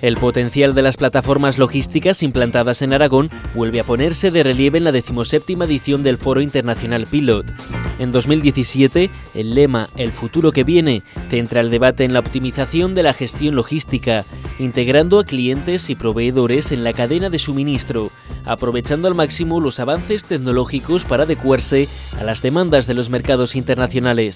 El potencial de las plataformas logísticas implantadas en Aragón vuelve a ponerse de relieve en la 17ª edición del Foro Internacional Pilot. En 2017, el lema «El futuro que viene» centra el debate en la optimización de la gestión logística, integrando a clientes y proveedores en la cadena de suministro, aprovechando al máximo los avances tecnológicos para adecuarse a las demandas de los mercados internacionales.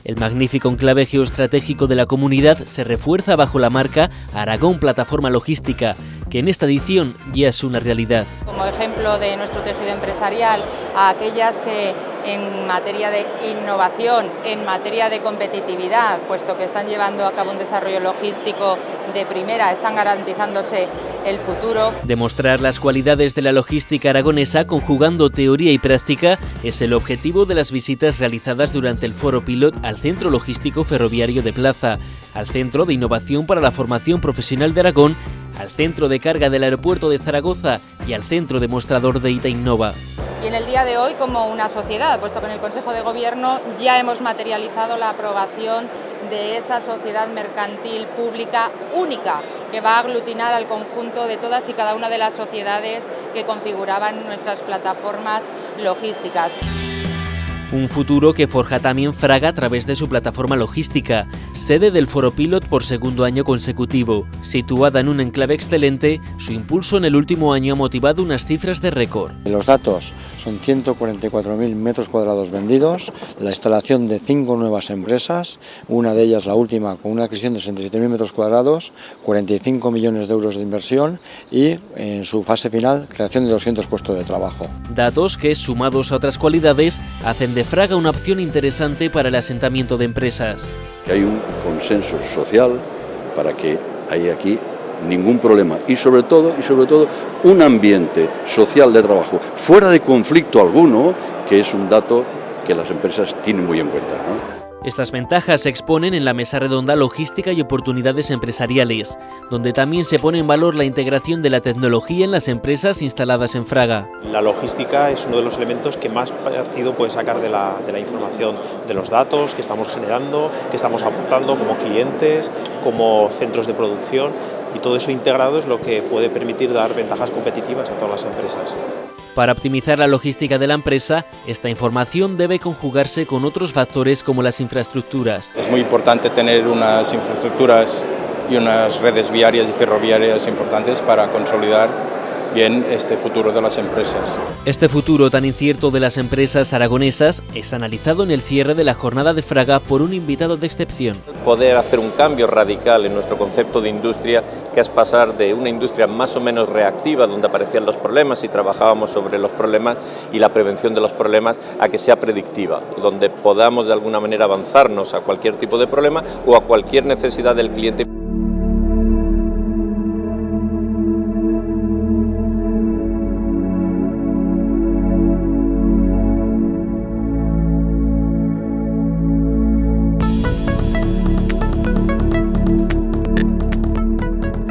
El magnífico enclave geoestratégico de la comunidad se refuerza bajo la marca Aragón Plataforma Logística, que en esta edición ya es una realidad. Como ejemplo de nuestro tejido empresarial, a aquellas que en materia de innovación, en materia de competitividad, puesto que están llevando a cabo un desarrollo logístico de primera, están garantizándose el futuro. Demostrar las cualidades de la logística aragonesa conjugando teoría y práctica es el objetivo de las visitas realizadas durante el Foro Pilot al Centro Logístico Ferroviario de Plaza, al Centro de Innovación para la Formación Profesional de Aragón, al Centro de Carga del Aeropuerto de Zaragoza y al Centro Demostrador de ITA Innova. Y en el día de hoy, como una sociedad, puesto que en el Consejo de Gobierno ya hemos materializado la aprobación de esa sociedad mercantil pública única, que va a aglutinar al conjunto de todas y cada una de las sociedades que configuraban nuestras plataformas logísticas. Un futuro que forja también Fraga a través de su plataforma logística, sede del Foro Pilot por segundo año consecutivo. Situada en un enclave excelente, su impulso en el último año ha motivado unas cifras de récord. Los datos son 144.000 metros cuadrados vendidos, la instalación de 5 nuevas empresas, una de ellas la última con una adquisición de 67.000 metros cuadrados, 45 millones de euros de inversión y en su fase final creación de 200 puestos de trabajo. Datos que, sumados a otras cualidades, hacen de Fraga una opción interesante para el asentamiento de empresas. Hay un consenso social para que haya aquí ningún problema y sobre todo un ambiente social de trabajo fuera de conflicto alguno, que es un dato que las empresas tienen muy en cuenta, ¿no? Estas ventajas se exponen en la mesa redonda Logística y Oportunidades Empresariales, donde también se pone en valor la integración de la tecnología en las empresas instaladas en Fraga. La logística es uno de los elementos que más partido puede sacar de la información, de los datos que estamos generando, que estamos aportando como clientes, como centros de producción, y todo eso integrado es lo que puede permitir dar ventajas competitivas a todas las empresas. Para optimizar la logística de la empresa, esta información debe conjugarse con otros factores como las infraestructuras. Es muy importante tener unas infraestructuras y unas redes viarias y ferroviarias importantes para consolidar bien este futuro de las empresas. Este futuro tan incierto de las empresas aragonesas es analizado en el cierre de la jornada de Fraga por un invitado de excepción. Poder hacer un cambio radical en nuestro concepto de industria, que es pasar de una industria más o menos reactiva, donde aparecían los problemas y trabajábamos sobre los problemas y la prevención de los problemas, a que sea predictiva, donde podamos de alguna manera avanzarnos a cualquier tipo de problema o a cualquier necesidad del cliente.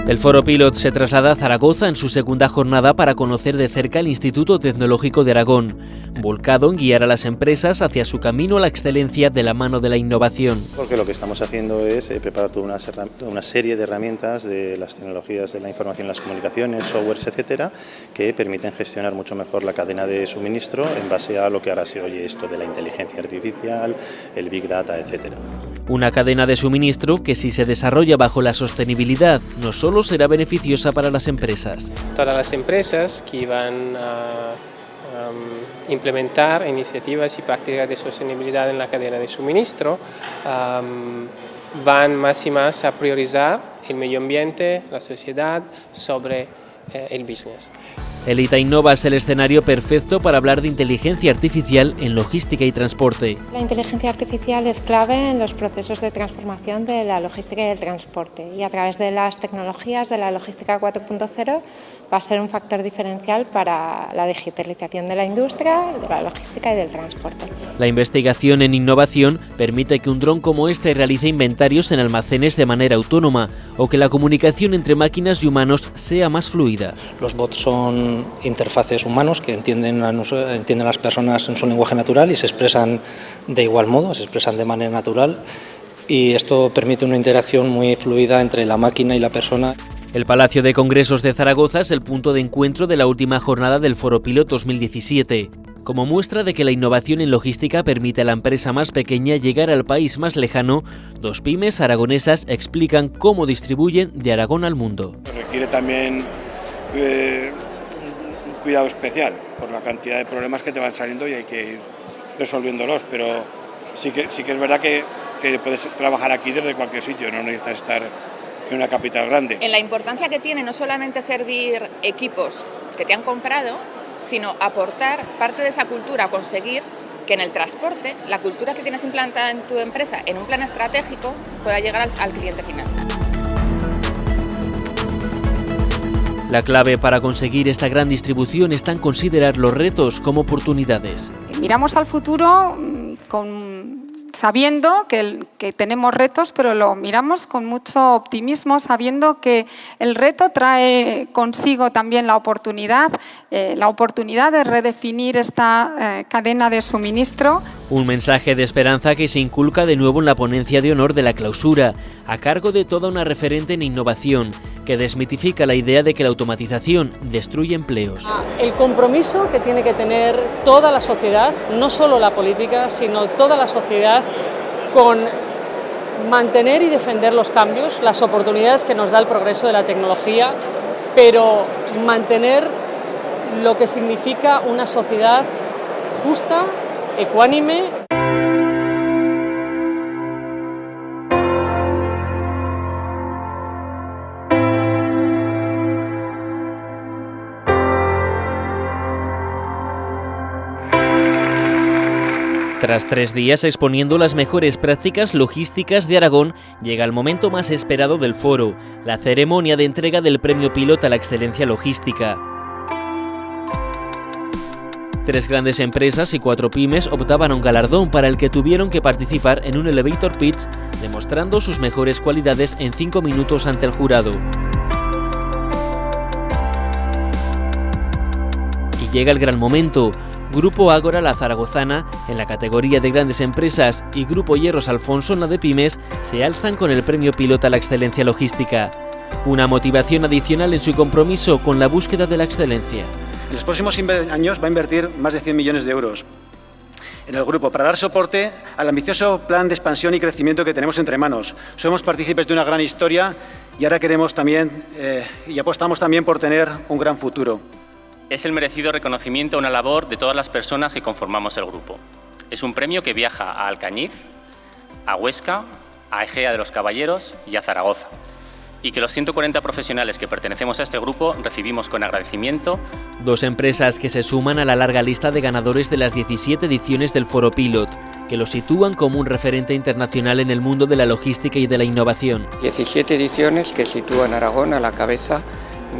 El Foro Pilot se traslada a Zaragoza en su segunda jornada para conocer de cerca el Instituto Tecnológico de Aragón, volcado en guiar a las empresas hacia su camino a la excelencia de la mano de la innovación. Porque lo que estamos haciendo es preparar toda una serie de herramientas de las tecnologías de la información y las comunicaciones, softwares, etcétera, que permiten gestionar mucho mejor la cadena de suministro en base a lo que ahora se oye esto de la inteligencia artificial, el Big Data, etcétera. Una cadena de suministro que, si se desarrolla bajo la sostenibilidad, no solo será beneficiosa para las empresas. Todas las empresas que van a implementar iniciativas y prácticas de sostenibilidad en la cadena de suministro van más y más a priorizar el medio ambiente, la sociedad, sobre el business. El ITA Innova es el escenario perfecto para hablar de inteligencia artificial en logística y transporte. La inteligencia artificial es clave en los procesos de transformación de la logística y el transporte, y a través de las tecnologías de la logística 4.0 va a ser un factor diferencial para la digitalización de la industria, de la logística y del transporte. La investigación en innovación permite que un dron como este realice inventarios en almacenes de manera autónoma o que la comunicación entre máquinas y humanos sea más fluida. Los bots son interfaces humanos que entienden las personas en su lenguaje natural y se expresan de igual modo, se expresan de manera natural y esto permite una interacción muy fluida entre la máquina y la persona. El Palacio de Congresos de Zaragoza es el punto de encuentro de la última jornada del Foro Pilot 2017. Como muestra de que la innovación en logística permite a la empresa más pequeña llegar al país más lejano, dos pymes aragonesas explican cómo distribuyen de Aragón al mundo. Requiere también un cuidado especial por la cantidad de problemas que te van saliendo y hay que ir resolviéndolos, pero sí que es verdad que puedes trabajar aquí desde cualquier sitio, no necesitas estar en una capital grande. En la importancia que tiene no solamente servir equipos que te han comprado, sino aportar parte de esa cultura, conseguir que en el transporte la cultura que tienes implantada en tu empresa en un plan estratégico pueda llegar al cliente final. La clave para conseguir esta gran distribución está en considerar los retos como oportunidades. Miramos al futuro sabiendo que tenemos retos, pero lo miramos con mucho optimismo, sabiendo que el reto trae consigo también la oportunidad de redefinir esta cadena de suministro. Un mensaje de esperanza que se inculca de nuevo en la ponencia de honor de la clausura, a cargo de toda una referente en innovación, que desmitifica la idea de que la automatización destruye empleos. El compromiso que tiene que tener toda la sociedad, no solo la política, sino toda la sociedad, con mantener y defender los cambios, las oportunidades que nos da el progreso de la tecnología, pero mantener lo que significa una sociedad justa, ecuánime. Tras 3 días exponiendo las mejores prácticas logísticas de Aragón, llega el momento más esperado del foro, la ceremonia de entrega del Premio Pilot a la Excelencia Logística. 3 grandes empresas y 4 pymes optaban a un galardón para el que tuvieron que participar en un elevator pitch, demostrando sus mejores cualidades en 5 minutos ante el jurado. Y llega el gran momento. Grupo Ágora La Zaragozana, en la categoría de grandes empresas, y Grupo Hierros Alfonso, en la de pymes, se alzan con el Premio Pilot a la Excelencia Logística. Una motivación adicional en su compromiso con la búsqueda de la excelencia. En los próximos años va a invertir más de 100 millones de euros en el grupo para dar soporte al ambicioso plan de expansión y crecimiento que tenemos entre manos. Somos partícipes de una gran historia y ahora queremos también y apostamos también por tener un gran futuro. Es el merecido reconocimiento a una labor de todas las personas que conformamos el grupo. Es un premio que viaja a Alcañiz, a Huesca, a Egea de los Caballeros y a Zaragoza, y que los 140 profesionales que pertenecemos a este grupo recibimos con agradecimiento. 2 empresas que se suman a la larga lista de ganadores de las 17 ediciones del Foro Pilot, que lo sitúan como un referente internacional en el mundo de la logística y de la innovación. 17 ediciones que sitúan a Aragón a la cabeza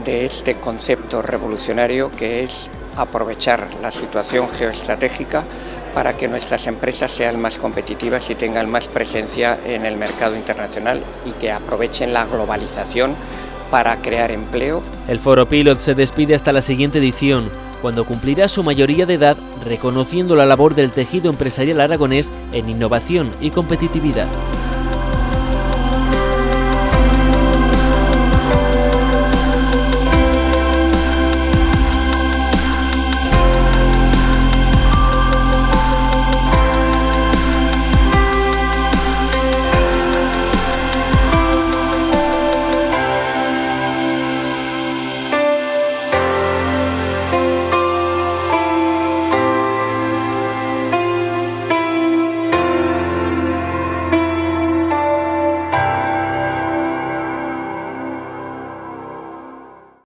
de este concepto revolucionario que es aprovechar la situación geoestratégica para que nuestras empresas sean más competitivas y tengan más presencia en el mercado internacional y que aprovechen la globalización para crear empleo. El Foro Pilot se despide hasta la siguiente edición, cuando cumplirá su mayoría de edad, reconociendo la labor del tejido empresarial aragonés en innovación y competitividad.